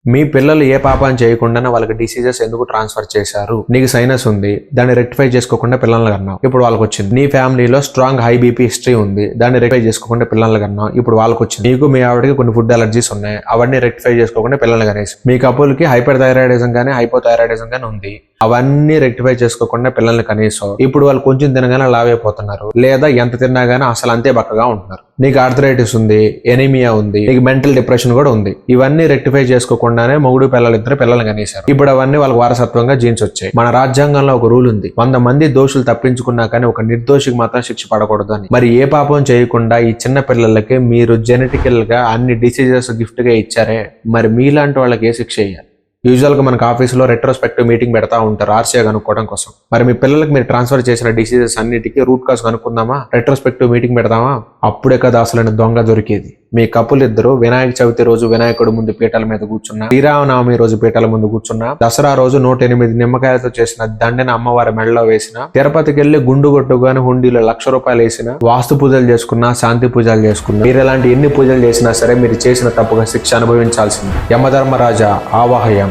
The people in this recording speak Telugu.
మీ పిల్లలు ఏ పాపం చేయకుండానే వాళ్ళకి డిసీజెస్ ఎందుకు ట్రాన్స్ఫర్ చేశారు? నీకు సైనస్ ఉంది, దాన్ని రెక్టిఫై చేసుకోకుండా పిల్లల్ని కన్నావు, ఇప్పుడు వాళ్ళకి వచ్చింది. నీ ఫ్యామిలీలో స్ట్రాంగ్ హై బీపీ హిస్టరీ ఉంది, దాన్ని రెక్టిఫై చేసుకోకుండా పిల్లల్ని కన్నావు, ఇప్పుడు వాళ్ళకి వచ్చింది. నీకు మీ ఆవిడకి కొన్ని ఫుడ్ అలర్జీస్ ఉన్నాయి, అవన్నీ రెక్టిఫై చేసుకోకుండా పిల్లల్ని కనేసి. మీ కపుల్కి హైపర్ థైరాయిడిజం కానీ హైపోథైరాయిడిజం కానీ ఉంది, అవన్నీ రెక్టిఫై చేసుకోకుండా పిల్లల్ని కనీసం ఇప్పుడు వాళ్ళు కొంచెం తినగానే లావైపోతున్నారు, లేదా ఎంత తిన్నా గానీ అసలు అంతే బక్కగా ఉంటున్నారు. నీకు ఆర్థరైటిస్ ఉంది, ఎనీమియా ఉంది, నీకు మెంటల్ డిప్రెషన్ కూడా ఉంది. ఇవన్నీ రెక్టిఫై చేసుకోకుండానే మొగుడు పిల్లలిద్దరు పిల్లల్ని కనేశారు. ఇప్పుడు అవన్నీ వాళ్ళకి వారసత్వంగా జీన్స్ వచ్చాయి. మన రాజ్యాంగంలో ఒక రూల్ ఉంది, 100 మంది దోషులు తప్పించుకున్నా కానీ ఒక నిర్దోషికి మాత్రం శిక్ష పడకూడదు అని. మరి ఏ పాపం చేయకుండా ఈ చిన్న పిల్లలకి మీరు జెనెటికల్ గా అన్ని డిసీజెస్ గిఫ్ట్ గా ఇచ్చారే, మరి మీలాంటి వాళ్ళకి ఏ శిక్ష వేయాలి? యూజువల్ గా మనకు ఆఫీసులో రెట్రోస్పెక్టివ్ మీటింగ్ పెడతా ఉంటారు ఆర్సీఐ కనుక్కోవడం కోసం. మరి మీ పిల్లలకి మీరు ట్రాన్స్ఫర్ చేసిన డిసీజెస్ అన్నిటికీ రూట్ కాజ్ కనుక్కుందామా, రెట్రోస్పెక్టివ్ మీటింగ్ పెడదామా? అప్పుడే కదా అసలైన దొంగ దొరికేది. మీ కపుల్ ఇద్దరు వినాయక చవితి రోజు వినాయకుడు ముందు పీటల మీద కూర్చున్నా, శ్రీరామనవమి రోజు పీటల ముందు కూర్చున్నా, దసరా రోజు 108 నిమ్మకాయలతో చేసిన దండని అమ్మవారి మెడలో వేసిన, తిరుపతికి వెళ్లి గుండు కొట్టుగాని హుండీలో 1,00,000 రూపాయలు వేసిన, వాస్తు పూజలు చేసుకున్నా, శాంతి పూజలు చేసుకున్నా, మీరు ఎలాంటి ఎన్ని పూజలు చేసినా సరే మీరు చేసిన తప్పుగా శిక్ష అనుభవించాల్సింది. యమధర్మరాజా ఆవాహయం.